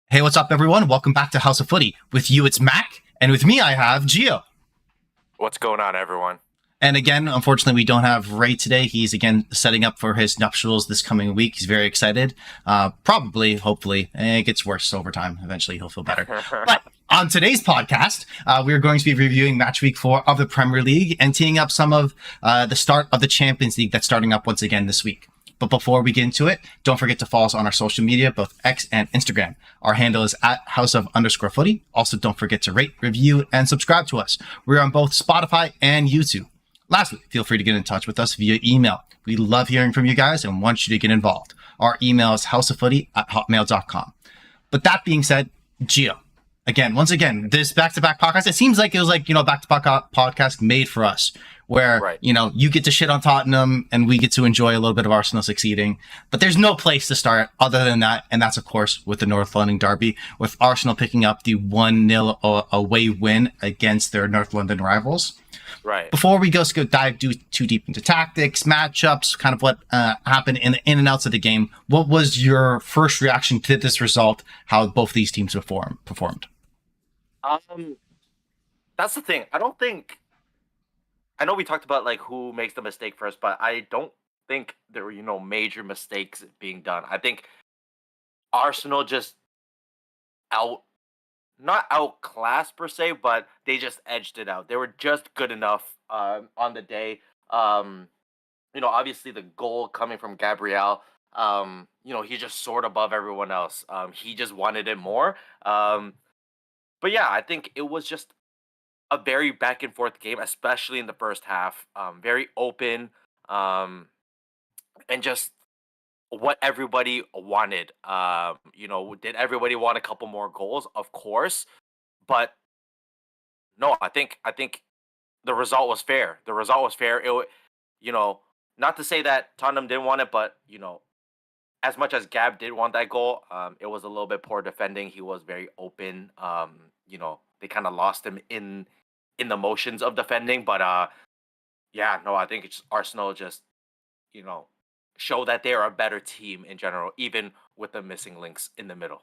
Hey, what's up, everyone? Welcome back to House of Footy. With you, it's Mac, and with me, I have Gio. What's going on, everyone? And again, unfortunately, we don't have Ray today. He's again setting up for his nuptials this coming week. He's very excited. Probably, hopefully, it gets worse over time. Eventually, he'll feel better. But on today's podcast, we're going to be reviewing match week 4 of the Premier League and teeing up some of the start of the Champions League that's starting up once again this week. But before we get into it, don't forget to follow us on our social media, both X and Instagram. Our handle is at @house_of_footy. Also, don't forget to rate, review, and subscribe to us. We're on both Spotify and YouTube. Lastly, feel free to get in touch with us via email. We love hearing from you guys and want you to get involved. Our email is houseoffooty@hotmail.com. But that being said, Gio, once again, this back-to-back podcast, it seems like it was like, back-to-back podcast made for us, where, Right. You get to shit on Tottenham and we get to enjoy a little bit of Arsenal succeeding. But there's no place to start other than that. And that's, of course, with the North London derby, with Arsenal picking up the 1-0 away win against their North London rivals. Right. Before we dive too deep into tactics, matchups, kind of what happened in the in and outs of the game, what was your first reaction to this result, how both these teams performed? That's the thing. I know we talked about like who makes the mistake first, but I don't think there were, major mistakes being done. I think Arsenal just not outclassed per se, but they just edged it out. They were just good enough on the day. Obviously the goal coming from Gabriel, he just soared above everyone else. He just wanted it more. But yeah, I think it was just a very back and forth game, especially in the first half. Very open, and just what everybody wanted. Did everybody want a couple more goals? Of course, but no, I think the result was fair. The result was fair. Not to say that Tottenham didn't want it, but as much as Gab did want that goal, it was a little bit poor defending. He was very open. They kind of lost him in the motions of defending. But I think it's Arsenal just show that they are a better team in general, even with the missing links in the middle.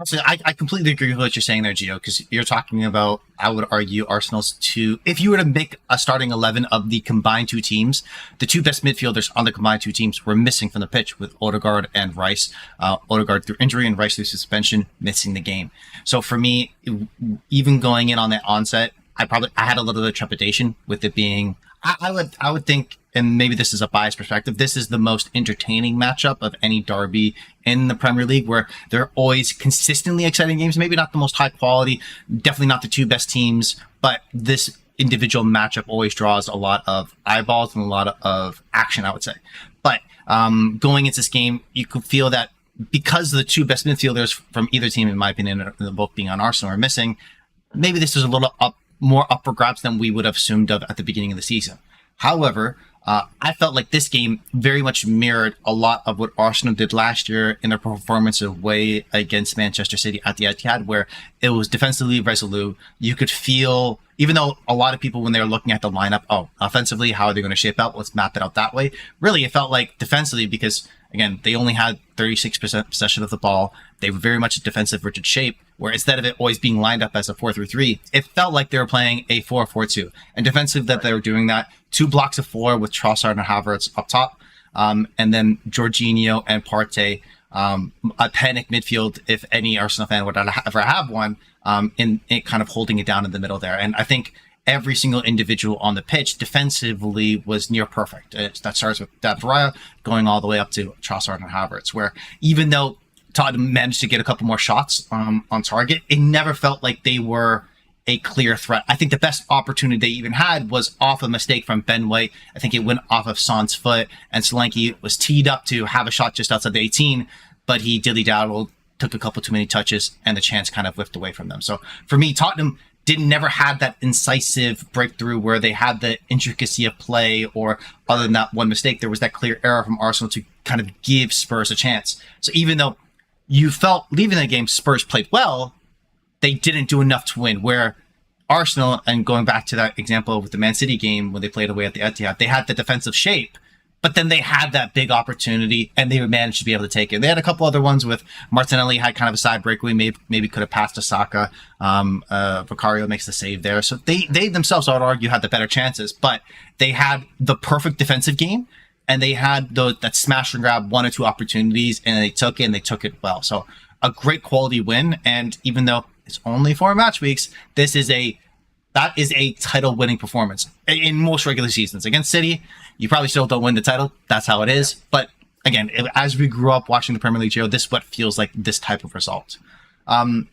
So I completely agree with what you're saying there, Gio, because you're talking about, I would argue, Arsenal's two. If you were to make a starting 11 of the combined two teams, the two best midfielders on the combined two teams were missing from the pitch with Odegaard and Rice. Odegaard through injury and Rice through suspension, missing the game. So for me, even going in on that onset, I had a little bit of trepidation with it being. I would think, and maybe this is a biased perspective, this is the most entertaining matchup of any derby in the Premier League, where there are always consistently exciting games. Maybe not the most high quality, definitely not the two best teams, but this individual matchup always draws a lot of eyeballs and a lot of action, I would say. But going into this game, you could feel that because the two best midfielders from either team, in my opinion, both being on Arsenal, are missing, maybe this is a little more up for grabs than we would have assumed of at the beginning of the season. However, I felt like this game very much mirrored a lot of what Arsenal did last year in their performance away against Manchester City at the Etihad, where it was defensively resolute. You could feel, even though a lot of people, when they were looking at the lineup, offensively, how are they going to shape out? Let's map it out that way. Really, it felt like defensively, because, again, they only had 36% possession of the ball. They were very much a defensive rigid shape, where instead of it always being lined up as a 4-3-3, it felt like they were playing a 4-4-2. And defensively, that they were doing that, 2 blocks of 4 with Trossard and Havertz up top, and then Jorginho and Partey, a panic midfield, if any Arsenal fan would ever have one, in it kind of holding it down in the middle there. And I think every single individual on the pitch defensively was near perfect. That starts with David Raya going all the way up to Trossard and Havertz, where even though Tottenham managed to get a couple more shots on target, it never felt like they were a clear threat. I think the best opportunity they even had was off a mistake from Ben White. I think it went off of Son's foot, and Solanke was teed up to have a shot just outside the 18, but he dilly-daddled, took a couple too many touches, and the chance kind of whiffed away from them. So for me, Tottenham never had that incisive breakthrough where they had the intricacy of play, or other than that one mistake, there was that clear error from Arsenal to kind of give Spurs a chance. So even though you felt leaving the game Spurs played well, they didn't do enough to win. Where Arsenal, and going back to that example with the Man City game when they played away at the Etihad, they had the defensive shape, but then they had that big opportunity and they managed to be able to take it. They had a couple other ones with Martinelli had kind of a side breakaway, maybe could have passed to Saka. Vicario makes the save there. So they themselves, I would argue, had the better chances, but they had the perfect defensive game and they had that smash and grab one or two opportunities and they took it and they took it well. So a great quality win. And even though it's only 4 match weeks, that is a title-winning performance. In most regular seasons against City, you probably still don't win the title. That's how it is. But again, as we grew up watching the Premier League, Gio, this is what feels like this type of result. But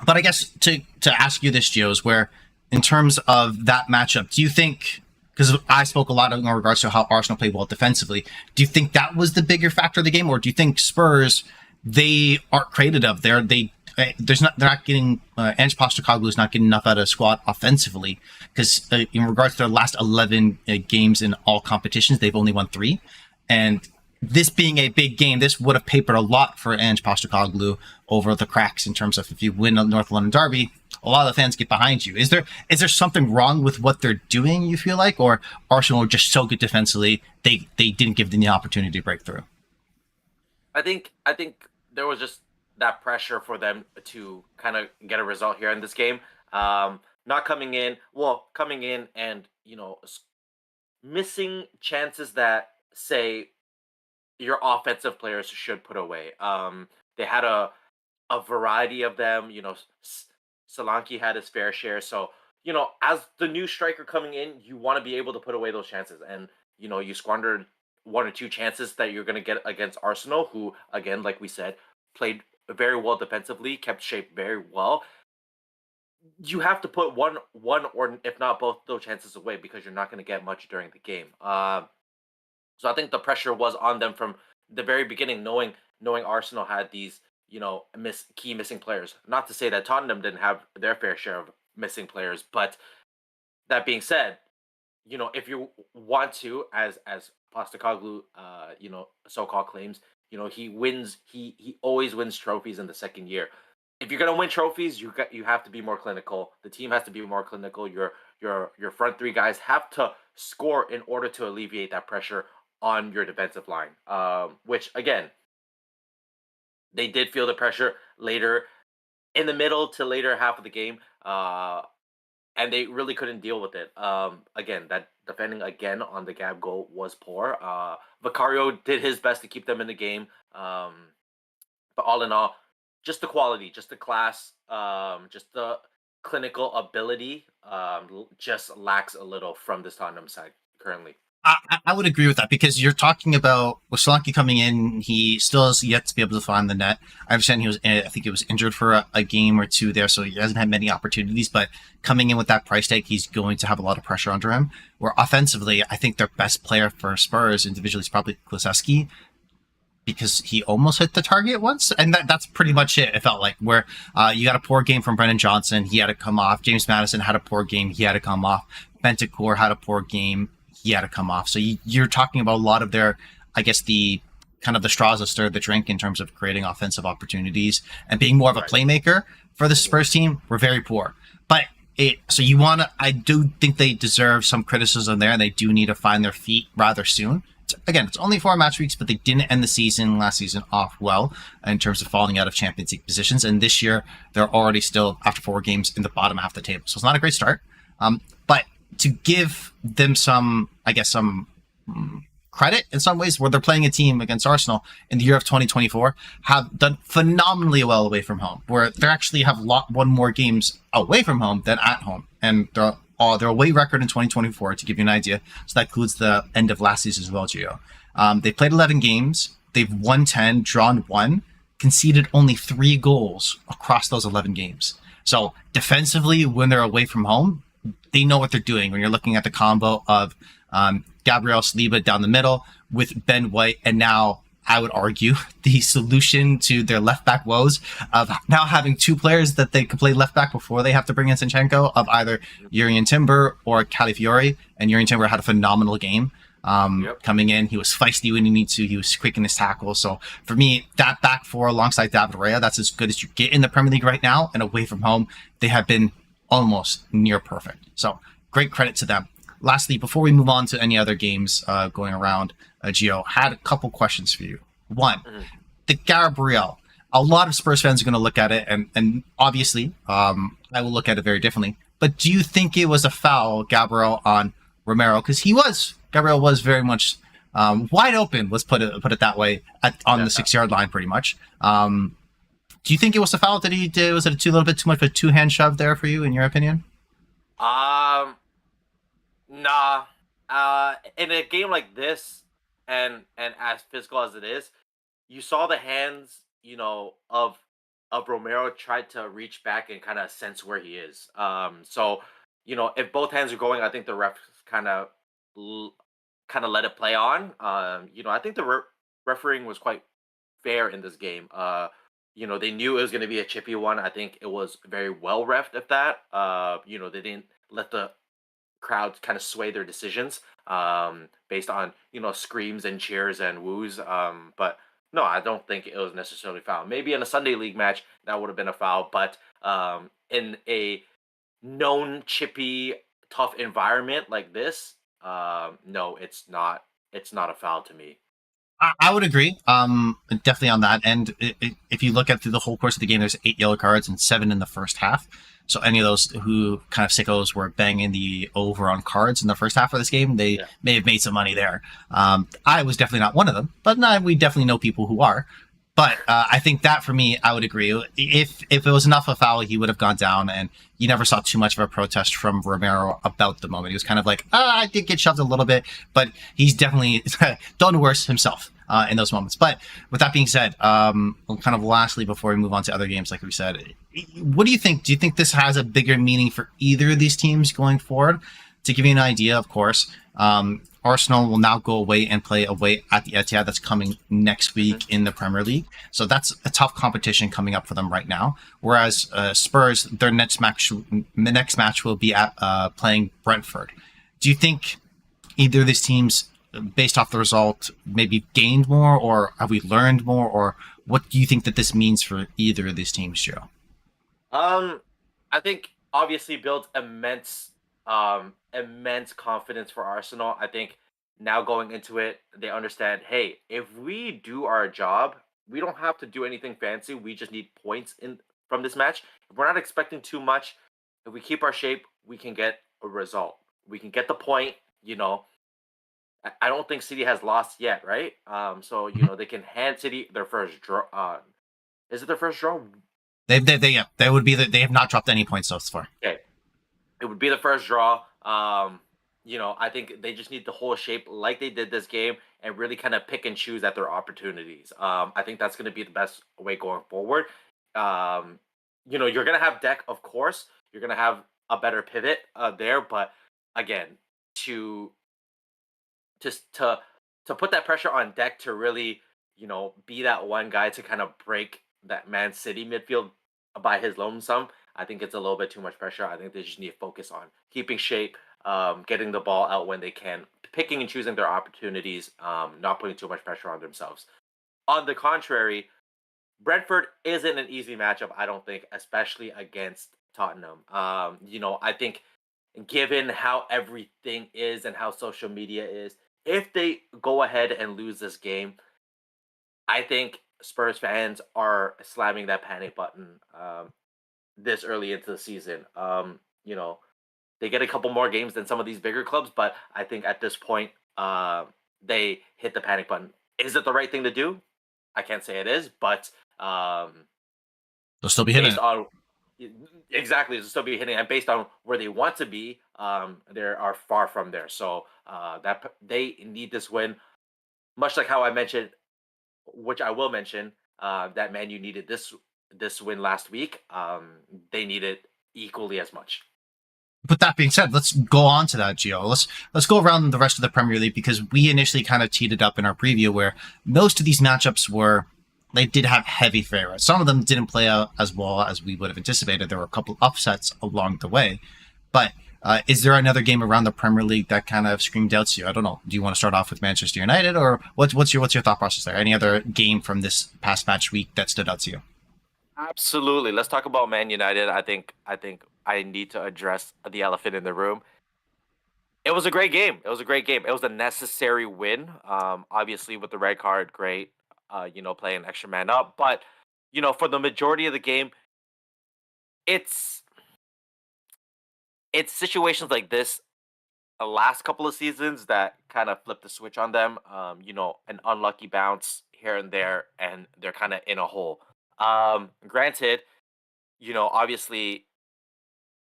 I guess to ask you this, Gio, is where in terms of that matchup, do you think? Because I spoke a lot in regards to how Arsenal played well defensively. Do you think that was the bigger factor of the game, or do you think Spurs, they aren't created of there? They're not getting Ange Postecoglou is not getting enough out of the squad offensively because in regards to their last 11 games in all competitions, they've only won 3. And this being a big game, this would have papered a lot for Ange Postecoglou over the cracks in terms of if you win a North London derby, a lot of the fans get behind you. Is there something wrong with what they're doing, you feel like, or Arsenal are just so good defensively they didn't give them the opportunity to break through? I think there was just that pressure for them to kind of get a result here in this game. Not coming in and, missing chances that, say, your offensive players should put away. They had a variety of them. Solanke had his fair share. So, as the new striker coming in, you want to be able to put away those chances. And, you squandered 1 or 2 chances that you're going to get against Arsenal, who, again, like we said, played very well defensively, kept shape very well. You have to put one or if not both those chances away because you're not going to get much during the game. So I think the pressure was on them from the very beginning, knowing Arsenal had these, key missing players. Not to say that Tottenham didn't have their fair share of missing players, but that being said, if you want to, as Postecoglou, so-called claims, he always wins trophies in the second year. If you're gonna win trophies, you have to be more clinical. The team has to be more clinical. Your front 3 guys have to score in order to alleviate that pressure on your defensive line. Which again, they did feel the pressure later in the middle to later half of the game. And they really couldn't deal with it. Again, that defending again on the Gab goal was poor. Vicario did his best to keep them in the game. But all in all, just the quality, just the class, just the clinical ability just lacks a little from this Tottenham side currently. I would agree with that because you're talking about with Solanke coming in, he still has yet to be able to find the net. I understand I think he was injured for a game or 2 there, so he hasn't had many opportunities, but coming in with that price tag, he's going to have a lot of pressure under him. Where offensively, I think their best player for Spurs individually is probably Kulusevski because he almost hit the target once, and that's pretty much it. It felt like where you got a poor game from Brennan Johnson, he had to come off. James Maddison had a poor game, he had to come off. Bentancur had a poor game, he had to come off. So you're talking about a lot of their, I guess, the kind of the straws that stirred the drink in terms of creating offensive opportunities and being more of a playmaker for the Spurs team were very poor. But I do think they deserve some criticism there, and they do need to find their feet rather soon. It's only 4 match weeks, but they didn't end the last season off well in terms of falling out of Champions League positions. And this year, they're already still, after 4 games, in the bottom half of the table. So it's not a great start. But to give them some credit in some ways, where they're playing a team against Arsenal in the year of 2024, have done phenomenally well away from home, where they actually have won more games away from home than at home. And their away record in 2024, to give you an idea, so that includes the end of last season as well, Gio. They played 11 games, they've won 10, drawn 1, conceded only 3 goals across those 11 games. So defensively, when they're away from home, they know what they're doing. When you're looking at the combo of Gabriel Saliba down the middle with Ben White, and now I would argue the solution to their left back woes of now having 2 players that they can play left back before they have to bring in Zinchenko, of either Jurrien Timber or Calafiori. And Jurrien Timber had a phenomenal game coming in. He was feisty when he needed to. He was quick in his tackles. So for me, that back 4 alongside David Raya, that's as good as you get in the Premier League right now. And away from home, they have been almost near perfect. So great credit to them. Lastly, before we move on to any other games going around, Gio, had a couple questions for you. One, Mhm. the Gabriel. A lot of Spurs fans are going to look at it, and obviously, I will look at it very differently. But do you think it was a foul, Gabriel, on Romero? Because Gabriel was very much wide open. Let's put it that way, on the Yeah. 6 yard line, pretty much. Do you think it was a foul that he did? Was it little bit too much of a two hand shove there for you, in your opinion? Um, nah. In a game like this, and as physical as it is, you saw the hands, of Romero tried to reach back and kind of sense where he is. So if both hands are going, I think the ref kind of kind of let it play on. I think the refereeing was quite fair in this game. They knew it was going to be a chippy one. I think it was very well refed at that. They didn't let the crowd kind of sway their decisions based on screams and cheers and woos. But no, I don't think it was necessarily foul. Maybe in a Sunday league match that would have been a foul, but in a known chippy tough environment like this, no, it's not. It's not a foul to me. I would agree. Definitely on that. And if you look at through the whole course of the game, there's 8 yellow cards and 7 in the first half. So any of those who kind of sickos were banging the over on cards in the first half of this game, they Yeah. may have made some money there. I was definitely not one of them, but no, we definitely know people who are. But I think that for me, I would agree. If it was enough of a foul, he would have gone down, and you never saw too much of a protest from Romero about the moment. He was kind of like, I did get shoved a little bit, but he's definitely done worse himself in those moments. But with that being said, kind of lastly, before we move on to other games, like we said, what do you think? Do you think this has a bigger meaning for either of these teams going forward? To give you an idea, of course, Arsenal will now go away and play away at the Etihad. That's coming next Mhm. week in the Premier League. So that's a tough competition coming up for them right now. Whereas Spurs, their next match will be at playing Brentford. Do you think either of these teams, based off the result, maybe gained more, or have we learned more, or what do you think that this means for either of these teams, Joe? Um, I think obviously builds immense confidence for Arsenal. I think now going into it, they understand, hey, if we do our job, we don't have to do anything fancy. We just need points in from this match. If we're not expecting too much, if we keep our shape, we can get a result. We can get the point, you know. I don't think City has lost yet, right? So Mhm. they can hand City their first draw. Is it their first draw? Yeah, they would be they have not dropped any points so far. Okay, it would be the first draw. I think they just need to hold shape like they did this game and really kind of pick and choose at their opportunities. I think that's going to be the best way going forward. Um, you're going to have deck, of course. You're going to have a better pivot there, but again, to just to put that pressure on deck to really, be that one guy to kind of break that Man City midfield by his lonesome. I think it's a little bit too much pressure. I think they just need to focus on keeping shape, getting the ball out when they can, picking and choosing their opportunities, not putting too much pressure on themselves. On the contrary, Brentford isn't an easy matchup, I don't think, especially against Tottenham. I think given how everything is and how social media is, if they go ahead and lose this game, I think Spurs fans are slamming that panic button this early into the season. They get a couple more games than some of these bigger clubs, but I think at this point, they hit the panic button. Is it the right thing to do? I can't say it is, but They'll still be hitting based it. on exactly, it'll still be hitting, and based on where they want to be, they are far from there. So they need this win, much like how I mentioned, which I will mention, that Man U needed this win last week. They need it equally as much. But that being said, let's go on to that, Gio. Let's go around the rest of the Premier League, because we initially kind of teed it up in our preview where most of these matchups were they did have heavy favorites. Some of them didn't play out as well as we would have anticipated. There were a couple upsets along the way. But is there another game around the Premier League that kind of screamed out to you? I don't know. Do you want to start off with Manchester United, or what's your thought process there? Any other game from this past match week that stood out to you? Absolutely. Let's talk about Man United. I think I need to address the elephant in the room. It was a great game. It was a great game. It was a necessary win. Obviously with the red card, great. Playing extra man up, but for the majority of the game, it's it's situations like this the last couple of seasons that kind of flipped the switch on them. An unlucky bounce here and there, and they're kind of in a hole. Granted, obviously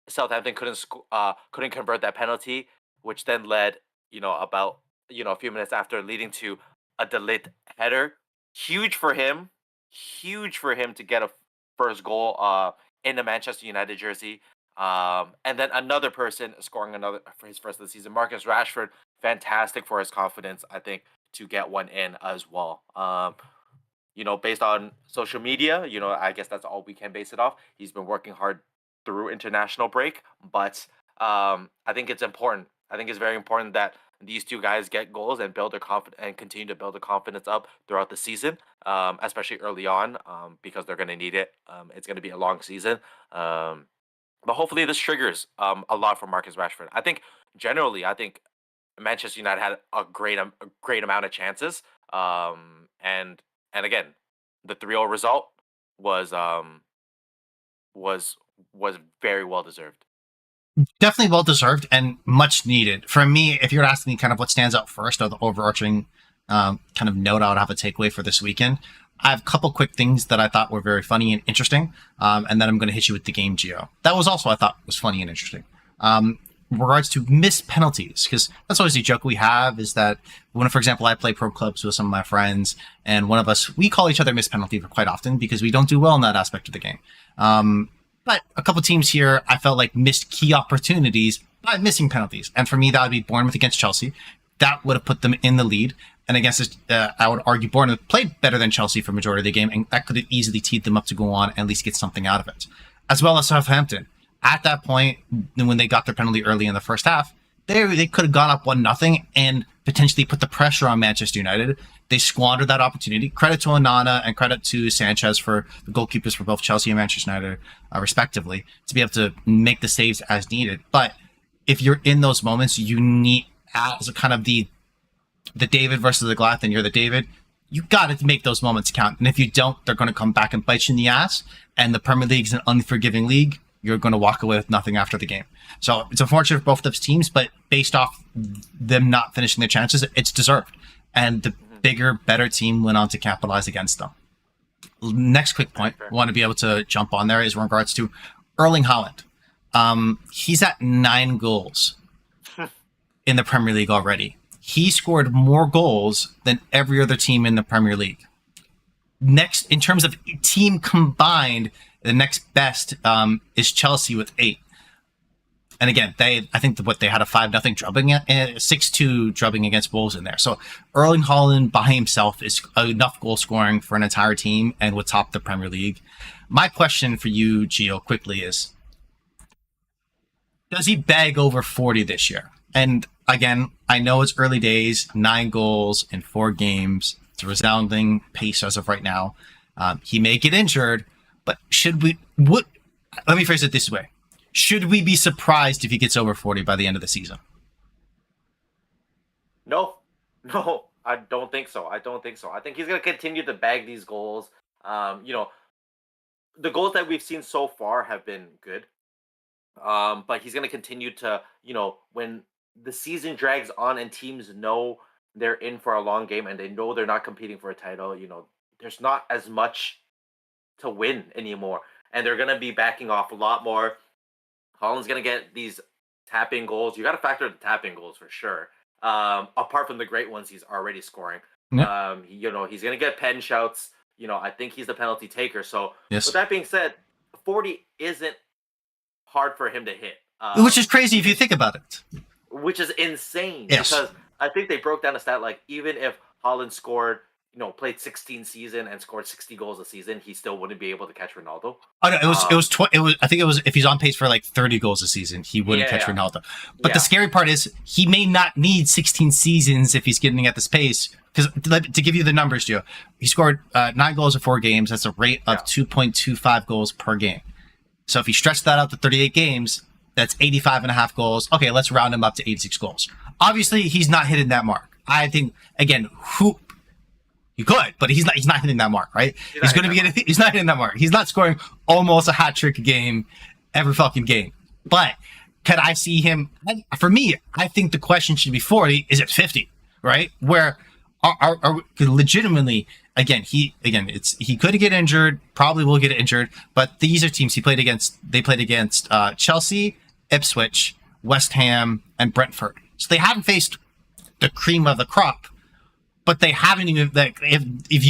Southampton couldn't convert that penalty, which then led, about a few minutes after, leading to a delayed header. Huge for him, huge for him to get a first goal in the Manchester United jersey. And then another person scoring another for his first of the season, Marcus Rashford, fantastic for his confidence, I think, to get one in as well. Based on social media, I guess that's all we can base it off. He's been working hard through international break, but I think it's important. I think it's very important that these two guys get goals and build their confidence and continue to build the confidence up throughout the season, especially early on, because they're going to need it. It's going to be a long season, but hopefully this triggers a lot for Marcus Rashford. I think generally, I think Manchester United had a great amount of chances, and again, the 3-0 result was was was very well deserved. Definitely well deserved and much needed. For me, if you're asking me kind of what stands out first or the overarching kind of note I would have a takeaway for this weekend, I have a couple quick things that I thought were very funny and interesting, and then I'm going to hit you with the game geo. That was also I thought was funny and interesting. Regards to missed penalties, because that's always a joke we have, is that when, for example, I play pro clubs with some of my friends, and one of us, we call each other missed penalty quite often because we don't do well in that aspect of the game. But a couple teams here, I felt like missed key opportunities by missing penalties. And for me, that would be Bournemouth against Chelsea. That would have put them in the lead. And against, I would argue Bournemouth played better than Chelsea for majority of the game, and that could have easily teed them up to go on and at least get something out of it. As well as Southampton. At that point, when they got their penalty early in the first half, they could have gone up 1-0 and potentially put the pressure on Manchester United. They squandered that opportunity. Credit to Onana and credit to Sanchez for the goalkeepers for both Chelsea and Manchester United, respectively, to be able to make the saves as needed. But if you're in those moments, you need, as a kind of the David versus the Goliath, and you're the David, you got to make those moments count. And if you don't, they're going to come back and bite you in the ass. And the Premier League is an unforgiving league. You're going to walk away with nothing after the game. So it's unfortunate for both those teams, but based off them not finishing their chances, it's deserved. And the bigger, better team went on to capitalize against them. Next quick point I want to be able to jump on there is in regards to Erling Haaland. He's at 9 goals in the Premier League already. He scored more goals than every other team in the Premier League. Next, in terms of team combined, the next best is Chelsea with 8. And again, I think they had a 5-0 drubbing, 6-2 drubbing against Wolves in there. So Erling Haaland by himself is enough goal scoring for an entire team and would top the Premier League. My question for you, Gio, quickly is, does he bag over 40 this year? And again, I know it's early days, 9 goals in 4 games. It's a resounding pace as of right now. He may get injured, but let me phrase it this way. Should we be surprised if he gets over 40 by the end of the season? No, I don't think so. I think he's going to continue to bag these goals. The goals that we've seen so far have been good. But he's going to continue to, when the season drags on and teams know they're in for a long game and they know they're not competing for a title, there's not as much to win anymore. And they're going to be backing off a lot more. Haaland's going to get these tap-in goals. You got to factor the tap-in goals for sure. Apart from the great ones he's already scoring. Yep. He's going to get pen shouts. I think he's the penalty taker. So yes. With that being said, 40 isn't hard for him to hit. Which is crazy if you think about it. Which is insane. Yes. Because I think they broke down a stat like even if Haaland scored, played 16 season and scored 60 goals a season, he still wouldn't be able to catch Ronaldo. Oh no, I think it was if he's on pace for like 30 goals a season, he wouldn't catch Ronaldo. But the scary part is he may not need 16 seasons if he's getting at this pace. Because to give you the numbers, Joe, he scored 9 goals in 4 games. That's a rate of 2.25 goals per game. So if he stretched that out to 38 games, That's 85 and a half goals. Okay, let's round him up to 86 goals. Obviously, he's not hitting that mark. I think, again, he could, but he's not hitting that mark, right? He's not hitting that mark. He's not scoring almost a hat trick a game every fucking game. But could I see him? For me, I think the question should be 40. Is it 50? Right? Where are legitimately he could get injured, probably will get injured, but these are teams he played against. They played against Chelsea, Ipswich, West Ham, and Brentford. So they haven't faced the cream of the crop, but they haven't even. Like, if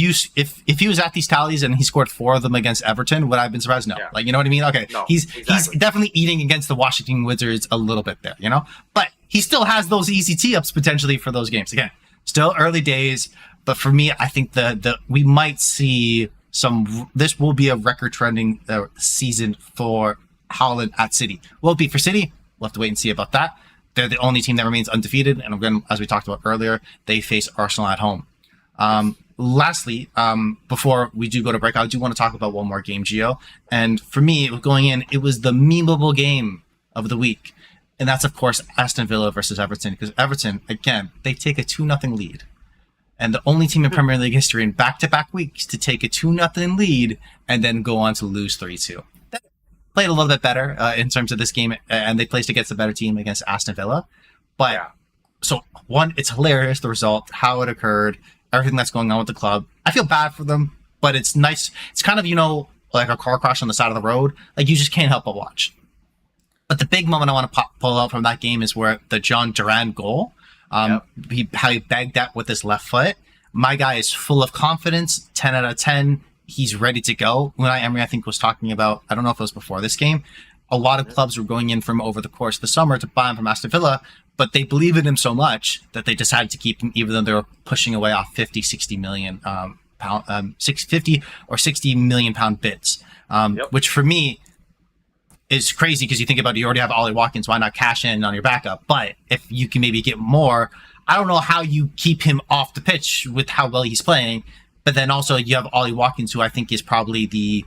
he was at these tallies and he scored 4 of them against Everton, would I have been surprised? No. Yeah. Like, you know what I mean? Okay, no, he's definitely eating against the Washington Wizards a little bit there, you know, but he still has those easy tee ups potentially for those games. Again, still early days, but for me, I think the we might see some. This will be a record trending season for Haaland at City. Will it be for City? We'll have to wait and see about that. They're the only team that remains undefeated, and again, as we talked about earlier, they face Arsenal at home. Lastly, before we do go to break, I do want to talk about one more game, Gio. And for me, going in, it was the memeable game of the week. And that's, of course, Aston Villa versus Everton. Because Everton, again, they take a 2-0 lead. And the only team in Premier League history in back-to-back weeks to take a 2-0 lead and then go on to lose 3-2. Played a little bit better in terms of this game, and they placed against a better team against Aston Villa. But So one, it's hilarious, the result, how it occurred, everything that's going on with the club. I feel bad for them, but it's nice. It's kind of, like a car crash on the side of the road. Like, you just can't help but watch. But the big moment I want to pull out from that game is where the John Duran goal, how he bagged that with his left foot. My guy is full of confidence, 10 out of 10. He's ready to go. Unai Emery, I think, was talking about, I don't know if it was before this game, a lot of clubs were going in from over the course of the summer to buy him from Aston Villa, but they believe in him so much that they decided to keep him, even though they were pushing away off 60 million pound, 50 or 60 million pound bids, which for me is crazy because you think about it, you already have Ollie Watkins, why not cash in on your backup? But if you can maybe get more, I don't know how you keep him off the pitch with how well he's playing. But then also you have Ollie Watkins, who I think is probably the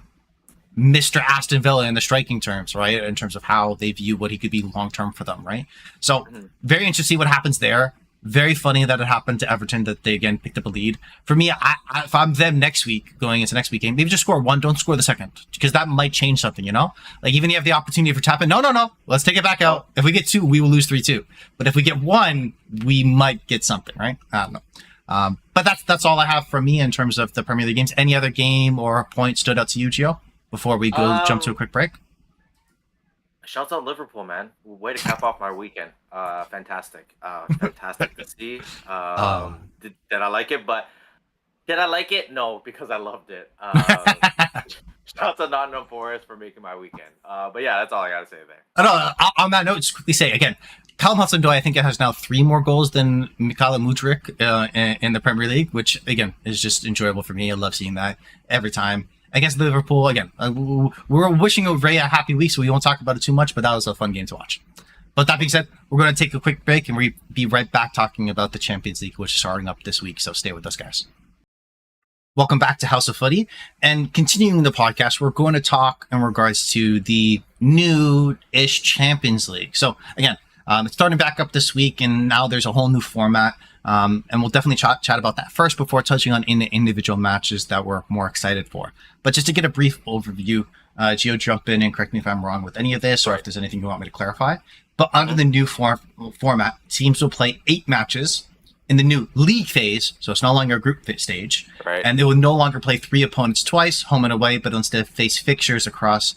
Mr. Aston Villa in the striking terms, right? In terms of how they view what he could be long-term for them, right? So very interesting to see what happens there. Very funny that it happened to Everton, that they again picked up a lead. For me, if I'm them next week, going into next week game, maybe just score 1, don't score the second, because that might change something, Like, even if you have the opportunity for tapping, no, let's take it back out. If we get 2, we will lose 3-2. But if we get 1, we might get something, right? I don't know. But that's all I have from me in terms of the Premier League games. Any other game or point stood out to you, Gio, before we go jump to a quick break? Shouts out Liverpool, man. Way to cap off my weekend. Fantastic. Fantastic to see. Did I like it? But did I like it? No, because I loved it. Shouts out Nottingham Forest for making my weekend. But yeah, that's all I got to say there. On that note, just quickly say, again, Callum Hudson-Odoi, I think, has now 3 more goals than Mykhailo Mudryk in the Premier League, which, again, is just enjoyable for me. I love seeing that every time. Against Liverpool, again, we're wishing Ray a happy week, so we won't talk about it too much, but that was a fun game to watch. But that being said, we're going to take a quick break, and we'll be right back talking about the Champions League, which is starting up this week, so stay with us, guys. Welcome back to House of Footy, and continuing the podcast, we're going to talk in regards to the new-ish Champions League. So, again, it's starting back up this week, and now there's a whole new format. And we'll definitely chat about that first before touching on individual matches that we're more excited for. But just to get a brief overview, Gio, jump in and correct me if I'm wrong with any of this, or if there's anything you want me to clarify. But under the new format, teams will play 8 matches in the new league phase, so it's no longer a group stage. Right. And they will no longer play 3 opponents twice, home and away, but instead face fixtures across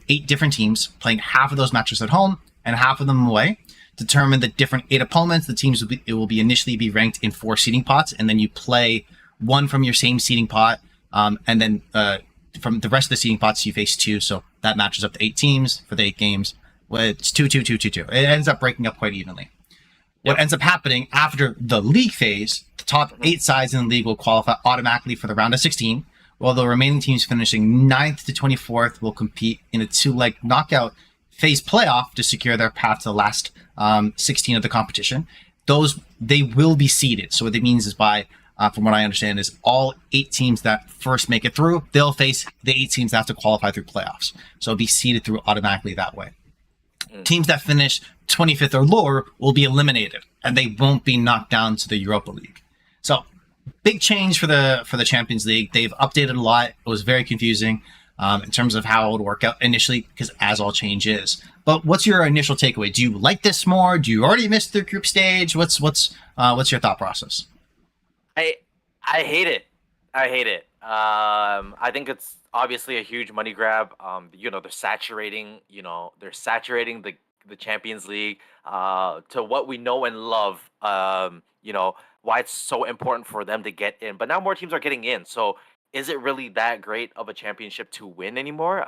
8 different teams, playing half of those matches at home and half of them away. Determine the different 8 opponents. The teams will be initially be ranked in 4 seeding pots, and then you play 1 from your same seeding pot, and then from the rest of the seeding pots you face 2. So that matches up to 8 teams for the 8 games. Well, it's 2, 2, 2, 2, 2. It ends up breaking up quite evenly. What ends up happening after the league phase, the top 8 sides in the league will qualify automatically for the round of 16, while the remaining teams finishing 9th to 24th will compete in a 2-leg knockout phase playoff to secure their path to the last 16 of the competition. They will be seeded. So what that means is from what I understand, is all 8 teams that first make it through, they'll face the 8 teams that have to qualify through playoffs. So it'll be seeded through automatically that way. Teams that finish 25th or lower will be eliminated, and they won't be knocked down to the Europa League. So, big change for the Champions League. They've updated a lot. It was very confusing in terms of how it would work out initially, because as all change is. But what's your initial takeaway? Do you like this more? Do you already miss the group stage? What's your thought process? I I hate it. I hate it. I think it's obviously a huge money grab. They're saturating. They're saturating the Champions League to what we know and love. Why it's so important for them to get in. But now more teams are getting in. So is it really that great of a championship to win anymore?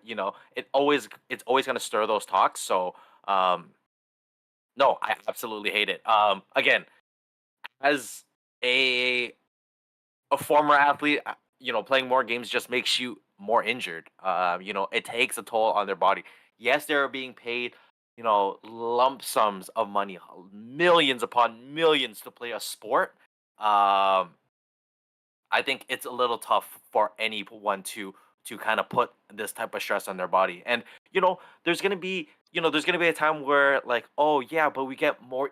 It's always going to stir those talks. So no, I absolutely hate it. Again, as a a former athlete, playing more games just makes you more injured. It takes a toll on their body. Yes, they're being paid, lump sums of money, millions upon millions to play a sport. Um, I think it's a little tough for anyone to kind of put this type of stress on their body. And there's gonna be a time where like, oh yeah, but we get more.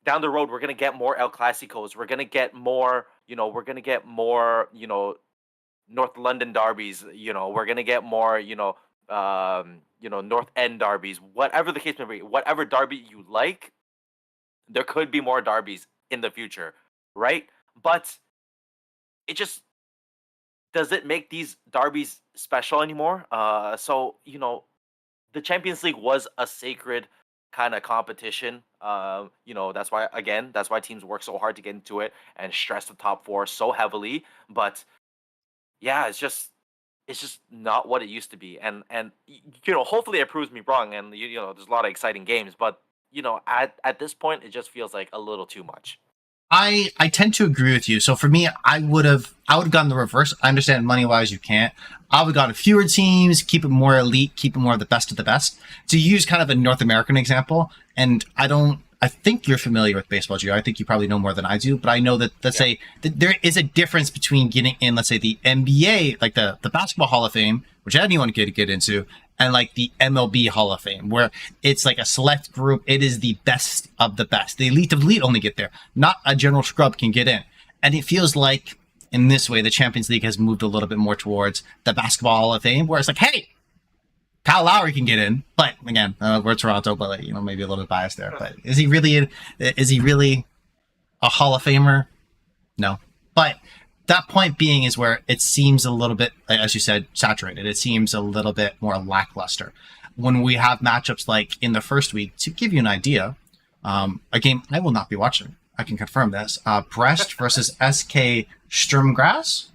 Down the road we're gonna get more El Clasicos. We're gonna get more. We're gonna get more. North London derbies. We're gonna get more. North End derbies. Whatever the case may be, whatever derby you like, there could be more derbies in the future, right? But it just does it make these derbies special anymore? The Champions League was a sacred kind of competition. That's why teams work so hard to get into it and stress the top four so heavily. But yeah, it's just not what it used to be. And hopefully it proves me wrong. And there's a lot of exciting games, but at this point, it just feels like a little too much. I tend to agree with you. So for me, I would have gone the reverse. I understand money wise you can't. I would have gone fewer teams, keep it more elite, keep it more of the best of the best. To use kind of a North American example, and I think you're familiar with baseball, Gio. I think you probably know more than I do, but I know that let's say that there is a difference between getting in, let's say the NBA, like the Basketball Hall of Fame, which anyone could get into, and like the MLB Hall of Fame, where it's like a select group. It is the best of the best. The elite of elite only get there. Not a general scrub can get in. And it feels like in this way, the Champions League has moved a little bit more towards the Basketball Hall of Fame, where it's like, hey, Kyle Lowry can get in. But again, we're Toronto, but like, maybe a little bit biased there. But is he really a Hall of Famer? No. But that point being is where it seems a little bit, as you said, saturated. It seems a little bit more lackluster. When we have matchups like in the first week, to give you an idea, a game I will not be watching. I can confirm this. Brest versus SK Sturmgrass.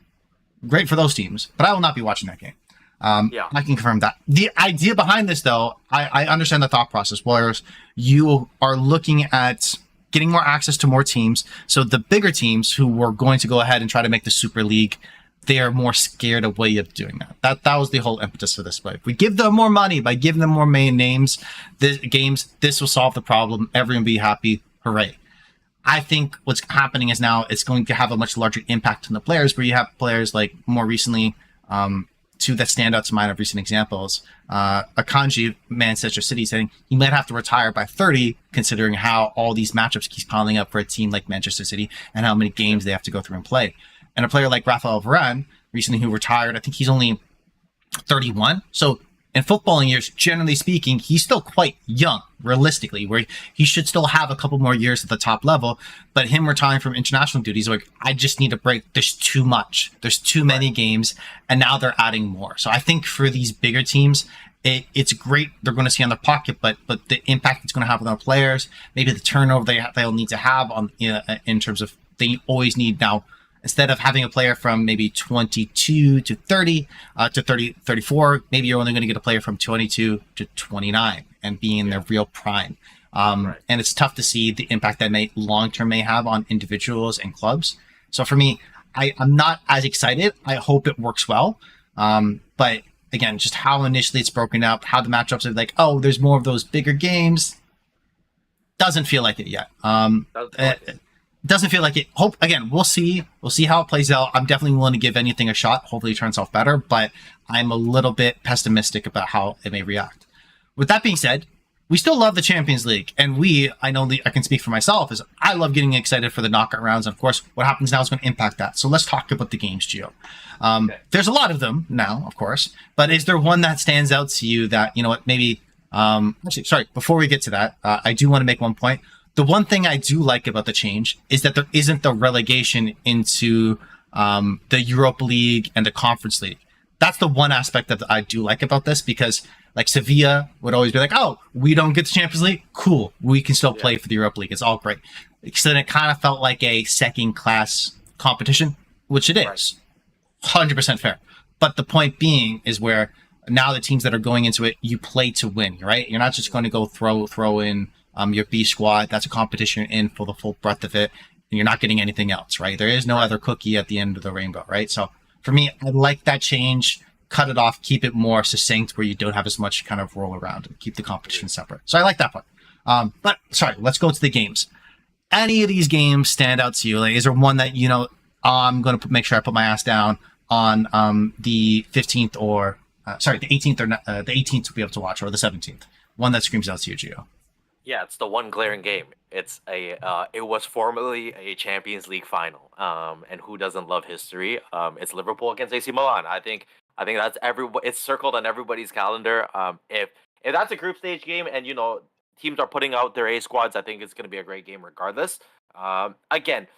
Great for those teams, but I will not be watching that game. I can confirm that. The idea behind this, though, I understand the thought process. Whereas you are looking at getting more access to more teams. So the bigger teams who were going to go ahead and try to make the Super League, they are more scared of way of doing that. That was the whole impetus for this play. If we give them more money by giving them more main names, this will solve the problem. Everyone will be happy. Hooray. I think what's happening is now it's going to have a much larger impact on the players, where you have players like more recently, two that stand out to mind of recent examples. Akanji, Manchester City, saying he might have to retire by 30, considering how all these matchups keep piling up for a team like Manchester City and how many games they have to go through and play. And a player like Rafael Varane, recently who retired, I think he's only 31. So in footballing years, generally speaking, he's still quite young, realistically, where he should still have a couple more years at the top level. But him retiring from international duties, like, I just need a break. There's too much. There's too many games, and now they're adding more. So I think for these bigger teams, it's great. They're going to see on their pocket, but the impact it's going to have on their players, maybe the turnover they'll need to have on in terms of they always need now. Instead of having a player from maybe 22 to 30 to 34, maybe you're only going to get a player from 22 to 29 and being in their real prime. And it's tough to see the impact that long-term may have on individuals and clubs. So for me, I'm not as excited. I hope it works well. But again, just how initially it's broken up, how the matchups are like, oh, there's more of those bigger games. Doesn't feel like it yet. doesn't feel like it. Hope again, we'll see. We'll see how it plays out. I'm definitely willing to give anything a shot. Hopefully, it turns out better, but I'm a little bit pessimistic about how it may react. With that being said, we still love the Champions League, and I know I can speak for myself, is I love getting excited for the knockout rounds. And of course, what happens now is going to impact that. So let's talk about the games, Gio. Okay. There's a lot of them now, of course, but is there one that stands out to you that, you know what, maybe, actually, sorry, before we get to that, I do want to make one point. The one thing I do like about the change is that there isn't the relegation into the Europa League and the Conference League. That's the one aspect that I do like about this, because like Sevilla would always be like, oh, we don't get the Champions League? Cool. We can still play for the Europa League. It's all great. So then it kind of felt like a second-class competition, which it is. 100% fair. But the point being is where now the teams that are going into it, you play to win, right? You're not just going to go throw in your B squad. That's a competition in for the full breadth of it. And you're not getting anything else, right? There is no other cookie at the end of the rainbow, right? So for me, I like that change. Cut it off, keep it more succinct where you don't have as much kind of roll around and keep the competition separate. So I like that part. But sorry, let's go to the games. Any of these games stand out to you? Like, is there one that, you know, I'm going to make sure I put my ass down on the 15th or, the 18th or the 18th to be able to watch, or the 17th? One that screams out to you, Gio. Yeah, it's the one glaring game. It's it was formerly a Champions League final. And who doesn't love history? It's Liverpool against AC Milan. I think that's it's circled on everybody's calendar. If that's a group stage game and, you know, teams are putting out their A squads, I think it's going to be a great game regardless. Again,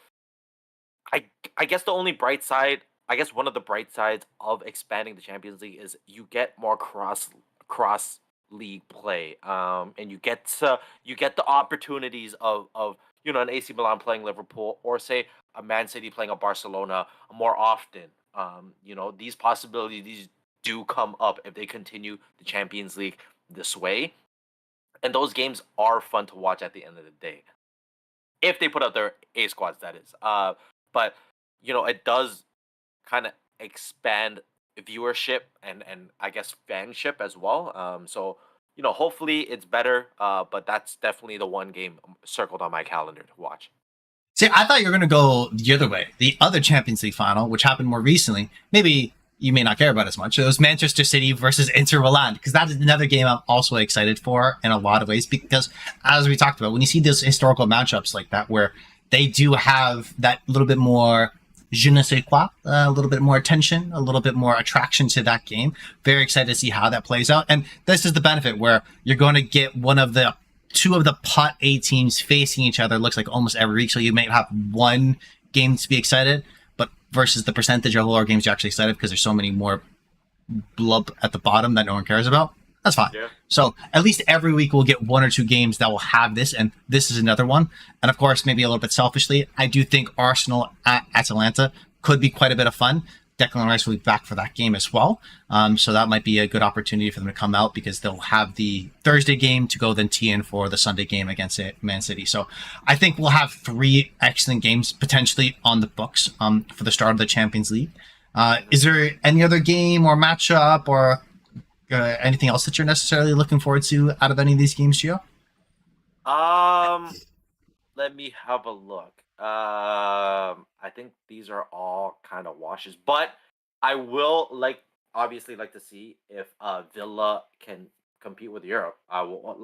I guess the only bright side, I guess one of the bright sides of expanding the Champions League is you get more cross league play, and you get the opportunities of you know, an AC Milan playing Liverpool, or say a Man City playing a Barcelona more often. You know, these possibilities do come up if they continue the Champions League this way, and those games are fun to watch at the end of the day, if they put out their A squads, that is. But you know, it does kind of expand viewership and I guess fanship as well. So, you know, hopefully it's better. But that's definitely the one game circled on my calendar to watch. See, I thought you were going to go the other way. The other Champions League final, which happened more recently, maybe you may not care about as much. It was Manchester City versus Inter Milan, because that is another game I'm also excited for in a lot of ways, because as we talked about, when you see those historical matchups like that, where they do have that little bit more je ne sais quoi, a little bit more attention, a little bit more attraction to that game. Very excited to see how that plays out. And this is the benefit, where you're going to get two of the pot A teams facing each other, looks like almost every week. So you may have one game to be excited, but versus the percentage of all our games you're actually excited, because there's so many more blub at the bottom that no one cares about. That's fine. Yeah. So at least every week we'll get one or two games that will have this, and this is another one. And of course, maybe a little bit selfishly, I do think Arsenal at Atalanta could be quite a bit of fun. Declan Rice will be back for that game as well. So that might be a good opportunity for them to come out, because they'll have the Thursday game to go then tee in for the Sunday game against Man City. So I think we'll have three excellent games potentially on the books for the start of the Champions League. Is there any other game or matchup or anything else that you're necessarily looking forward to out of any of these games, Gio? Let me have a look. I think these are all kind of washes, but I will obviously like to see if Villa can compete with Europe. I will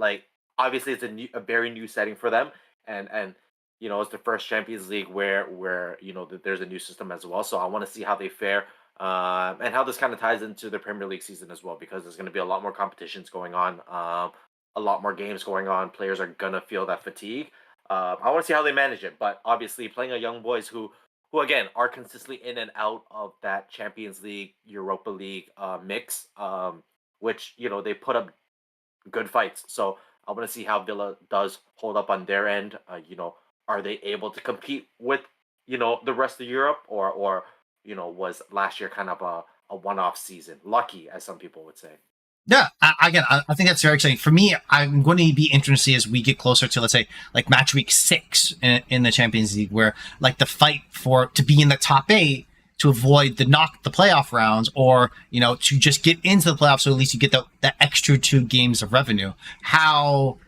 obviously it's a very new setting for them, and you know, it's the first Champions League where you know there's a new system as well. So I want to see how they fare. And how this kind of ties into the Premier League season as well, because there's going to be a lot more competitions going on, a lot more games going on. Players are going to feel that fatigue. I want to see how they manage it, but obviously playing a young boys who again are consistently in and out of that Champions League, Europa League mix, which, you know, they put up good fights. So I want to see how Villa does hold up on their end. You know, are they able to compete with, you know, the rest of Europe, or you know, was last year kind of a one-off season? Lucky, as some people would say. Yeah, I think that's very exciting. For me, I'm going to be interested to see as we get closer to, let's say, like match week 6 in the Champions League, where like the fight to be in the top 8 to avoid the playoff rounds, or, you know, to just get into the playoffs, so at least you get the extra 2 games of revenue. How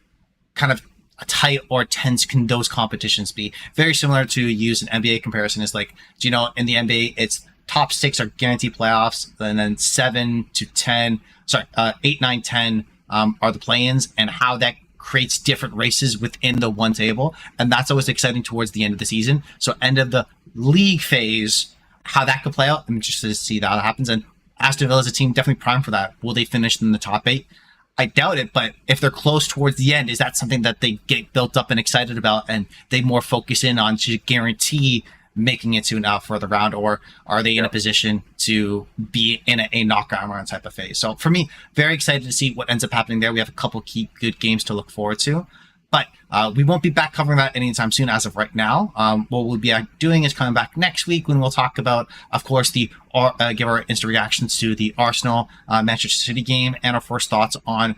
kind of tight or tense can those competitions be? Very similar to use an NBA comparison is like, do you know, in the NBA, it's top 6 are guaranteed playoffs, and then 7 to 10, 8, 9, 10 are the play-ins, and how that creates different races within the one table. And that's always exciting towards the end of the season. So end of the league phase, how that could play out. I'm interested to see that happens. And Aston Villa is a team definitely primed for that. Will they finish in the top 8? I doubt it, but if they're close towards the end, is that something that they get built up and excited about and they more focus in on to guarantee making it to an out further round, or are they in a position to be in a knockout round type of phase? So for me, very excited to see what ends up happening there. We have a couple key good games to look forward to, but we won't be back covering that anytime soon as of right now. What we'll be doing is coming back next week when we'll talk about, of course, give our instant reactions to the Arsenal Manchester City game and our first thoughts on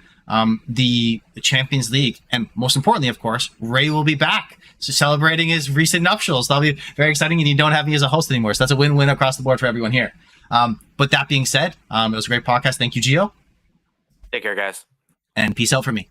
the Champions League. And most importantly, of course, Ray will be back. So celebrating his recent nuptials. That'll be very exciting, and you don't have me as a host anymore. So that's a win-win across the board for everyone here. But that being said, it was a great podcast. Thank you, Gio. Take care, guys. And peace out for me.